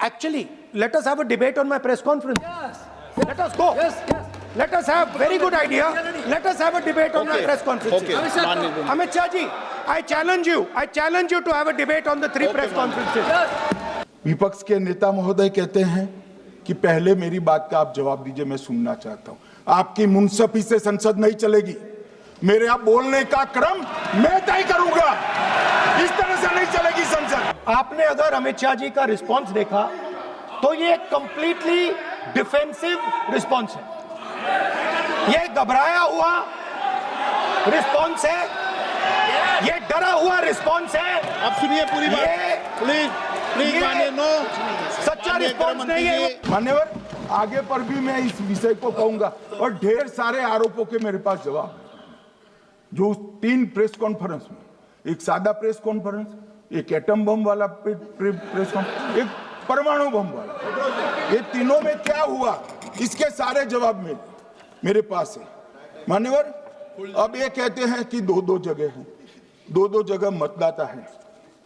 Actually, let us have a debate on my press conference. Yes. Let us go. Yes. Yes. Let us have very good idea. Let us have a debate on my press conference. Okay. Amit Shah ji, I challenge you to have a debate on the three press conferences. Yes. विपक्ष के नेता महोदय कहते हैं कि पहले मेरी बात का आप जवाब दीजिए, मैं सुनना चाहता हूं। आपकी मुनसफी से संसद नहीं चलेगी। मेरे आप बोलने का क्रम मैं तय करूंगा। इस तरह से नहीं चलेगी संसद। आपने अगर अमित शाह जी का रिस्पांस देखा तो ये कंप्लीटली डिफेंसिव रिस्पांस है, ये घबराया हुआ रिस्पांस है, ये डरा हुआ रिस्पांस है। अब सुनिए पूरी बात, प्लीज मानिए। नो, सच्चा रिस्पांस नहीं है। मान्यवर, आगे पर भी मैं इस विषय को कहूंगा और ढेर सारे आरोपों के मेरे पास जवाब है। जो 3 प्रेस कॉन्फ्रेंस में, एक सादा प्रेस कॉन्फ्रेंस, एक एटम बम वाला प्रेस कॉन्फ्रेंस, एक परमाणु बम वाला, ये तीनों में क्या हुआ इसके सारे जवाब मेरे पास है। मान्यवर, अब ये कहते हैं कि 2-2 जगह है, 2-2 जगह मतदाता है।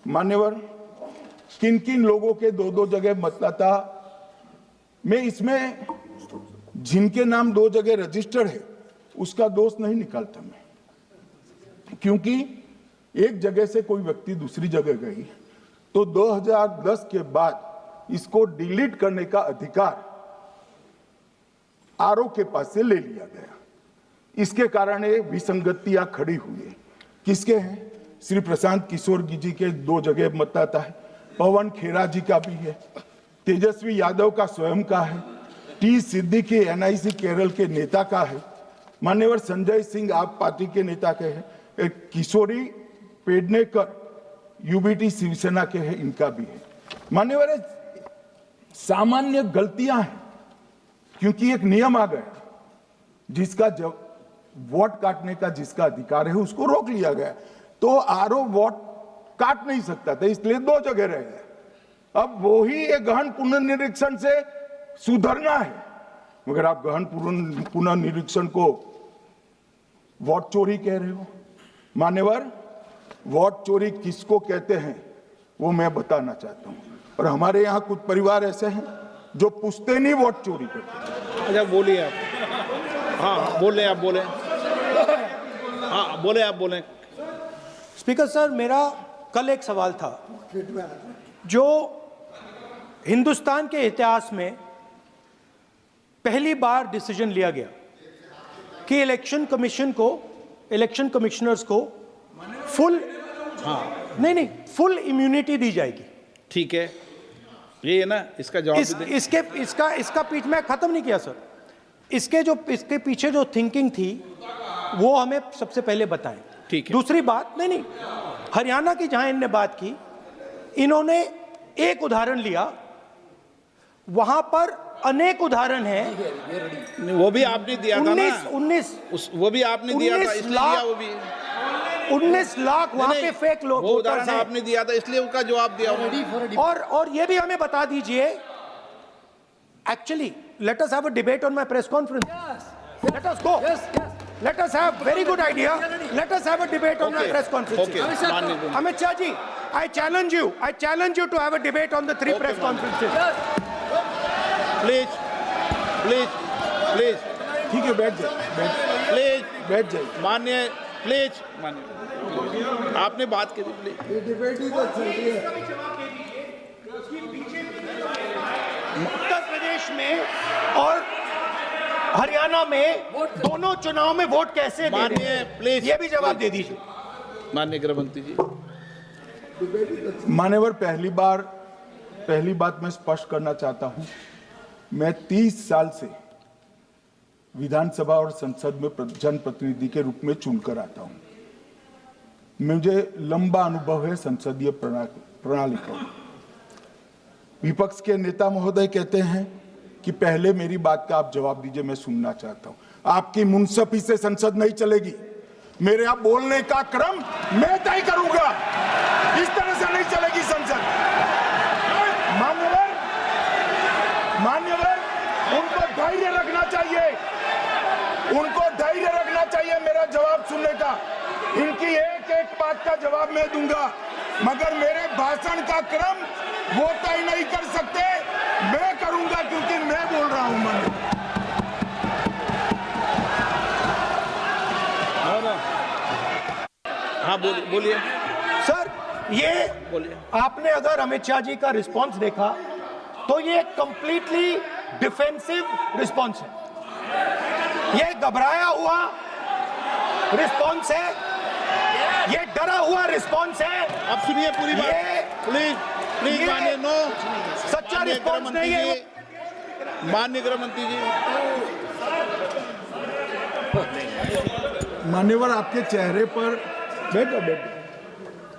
मान्यवर, किन किन लोगों के 2-2 जगह मतदाता, मैं इसमें जिनके नाम 2 जगह रजिस्टर्ड है उसका दोष नहीं निकालता मैं, क्योंकि एक जगह से कोई व्यक्ति दूसरी जगह गई तो 2010 के बाद इसको डिलीट करने का अधिकार आरओ के पास से ले लिया गया। इसके कारण ये विसंगतियां खड़ी हुई है। किसके हैं? श्री प्रशांत किशोर जी के 2 जगह मतदाता है, पवन खेरा जी का भी है, तेजस्वी यादव का स्वयं का है, टी सिद्दीकी एनआईसी केरल के नेता का है, मान्यवर संजय सिंह आप पार्टी के नेता के हैं, एक किशोरी पेडनेकर यूबीटी शिवसेना के हैं, इनका भी है। मान्यवर, सामान्य गलतियां हैं, क्योंकि एक नियम आ गया, जिसका जब वोट काटने का जिसका अधिकार है उसको रोक लिया गया, तो आरओ वोट काट नहीं सकता था, इसलिए 2 जगह रह गए। अब वो ही एक गहन पुनर्निरीक्षण से सुधरना है, मगर आप गहन पुनर्निरीक्षण को वोट चोरी कह रहे हो। मान्यवर, वोट चोरी किसको कहते हैं वो मैं बताना चाहता हूं, और हमारे यहाँ कुछ परिवार ऐसे हैं जो पुश्ते नहीं वोट चोरी करते। अच्छा, बोलिए आप। हाँ, बोले आप, बोले। हाँ, बोले आप, बोले। स्पीकर सर, मेरा कल एक सवाल था, जो हिंदुस्तान के इतिहास में पहली बार डिसीजन लिया गया कि इलेक्शन कमिश्नर्स को फुल फुल इम्यूनिटी दी जाएगी। ठीक है, ये है ना, इसका जवाब इसका पीछ में खत्म नहीं किया सर। इसके पीछे जो थिंकिंग थी वो हमें सबसे पहले बताएं। ठीक है। दूसरी बात, नहीं, हरियाणा की जहां इन्होंने बात की, इन्होंने एक उदाहरण लिया, वहां पर अनेक उदाहरण हैं। वो भी आपने दिया था ना, 19 वो भी आपने दिया था, इसलिए दिया वो भी। 19 लाख वहां पे फेक लोग, वो उदाहरण आपने दिया था, इसलिए उसका जवाब दिया। और ये भी हमें बता दीजिए, actually let us have a debate on my press conference. Yes. Let us go. Yes. Yes. Let us have very good idea. Let us have a debate on my press conference. Okay. Amit Shah ji, I challenge you to have a debate on the three press conferences. Please. ठीक है, बैठ जाइए। मान्य, please मान्य, आपने बात करी, please. ये डिबेट ही तो चल रही है। उत्तर प्रदेश में और हरियाणा में दोनों चुनाव में वोट कैसे दे रहे हैं? प्लीज ये भी जवाब दे दीजिए। माननीय गृह मंत्री जी। मान्यवर, पहली बात मैं स्पष्ट करना चाहता हूं, मैं 30 साल से विधानसभा और संसद में जनप्रतिनिधि के रूप में चुनकर आता हूं। मुझे लंबा अनुभव है संसदीय प्रणाली का। विपक्ष के नेता महोदय कहते हैं कि पहले मेरी बात का आप जवाब दीजिए, मैं सुनना चाहता हूं। आपकी मुनसफी से संसद नहीं चलेगी। मेरे आप बोलने का क्रम मैं तय करूंगा। इस तरह से नहीं चलेगी संसद। मान्यवर, उनको धैर्य रखना चाहिए मेरा जवाब सुनने का। इनकी एक बात का जवाब मैं दूंगा, मगर मेरे भाषण का क्रम वो तय नहीं कर सकते। मैं करूंगा क्योंकि मैं बोल रहा हूं माननीय। हाँ बोलिए सर, ये बोलिए। आपने अगर अमित शाह जी का रिस्पॉन्स देखा तो ये कंप्लीटली डिफेंसिव रिस्पॉन्स है। ये घबराया हुआ रिस्पॉन्स है, ये डरा हुआ रिस्पॉन्स है। अब सुनिए पूरी बात, प्लीज ये माननीय। नो, सच्चा रिस्पॉन्स नहीं है। माननीय गृह मंत्री जी, मान्यवर आपके चेहरे पर बैठो।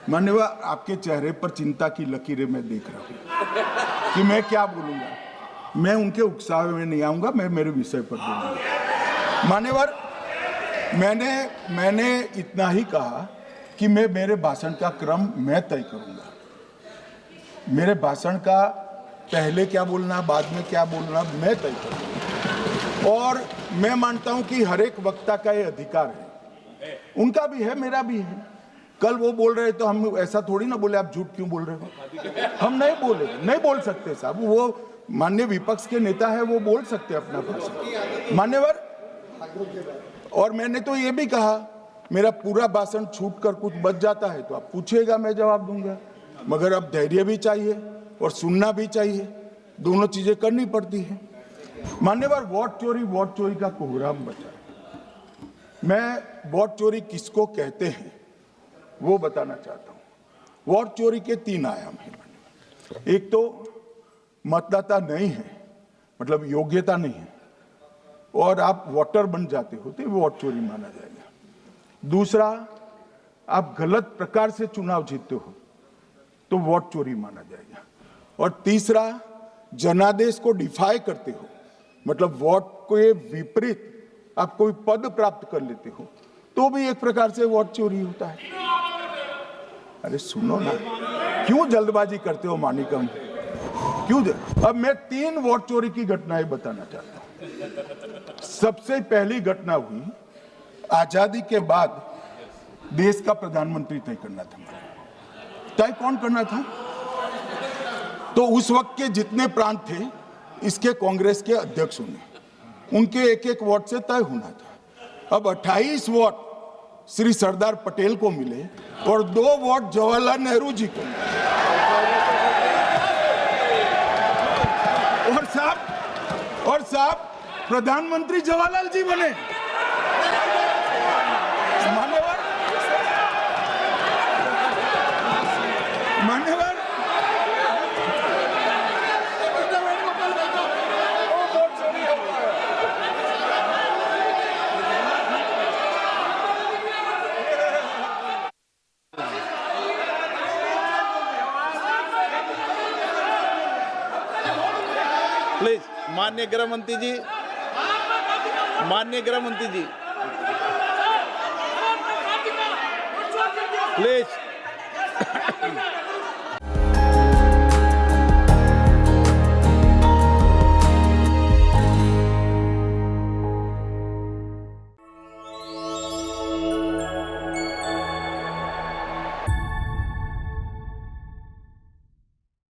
मान्यवर आपके चेहरे पर चिंता की लकीरें मैं देख रहा हूं कि मैं क्या बोलूंगा। मैं उनके उकसावे में नहीं आऊंगा, मैं मेरे विषय पर बोलूंगा। मान्यवर, मैंने इतना ही कहा कि मैं मेरे भाषण का क्रम मैं तय करूंगा। मेरे भाषण का पहले क्या बोलना, बाद में क्या बोलना, मैं तय करूंगा। और मैं मानता हूं कि हर एक वक्ता का ये अधिकार है, उनका भी है, मेरा भी है। कल वो बोल रहे तो हम ऐसा थोड़ी ना बोले आप झूठ क्यों बोल रहे हो। हम नहीं बोले, नहीं बोल सकते साहब। वो माननीय विपक्ष के नेता है, वो बोल सकते अपना भाषण मान्यवर। और मैंने तो ये भी कहा, मेरा पूरा भाषण छूट कर कुछ बच जाता है तो आप पूछिएगा, मैं जवाब दूंगा। मगर अब धैर्य भी चाहिए और सुनना भी चाहिए, दोनों चीजें करनी पड़ती है। मान्यवर, वोट चोरी का कोहराम बचा। मैं वोट चोरी किसको कहते हैं वो बताना चाहता हूं। वोट चोरी के 3 आयाम हैं। एक तो मतदाता नहीं है, मतलब योग्यता नहीं है, और आप वोटर बन जाते हो तो वोट चोरी माना जाएगा। दूसरा, आप गलत प्रकार से चुनाव जीतते हो तो वोट चोरी माना जाएगा। और तीसरा, जनादेश को डिफाई करते हो, मतलब वोट के विपरीत आप कोई पद प्राप्त कर लेते हो तो भी एक प्रकार से वोट चोरी होता है। अरे सुनो ना, क्यों जल्दबाजी करते हो मानिकम, क्यों? अब मैं 3 वोट चोरी की घटनाएं बताना चाहता हूं। सबसे पहली घटना हुई, आजादी के बाद देश का प्रधानमंत्री तय करना था। तय कौन करना था? तो उस वक्त के जितने प्रांत थे, इसके कांग्रेस के अध्यक्ष होने, उनके एक एक वोट से तय होना था। अब 28 वोट श्री सरदार पटेल को मिले और 2 वोट जवाहरलाल नेहरू जी को मिले। और साहब प्रधानमंत्री जवाहरलाल जी बने। मान्यवर, प्लीज माननीय गृह मंत्री जी, माननीय गृह मंत्री जी, प्लीज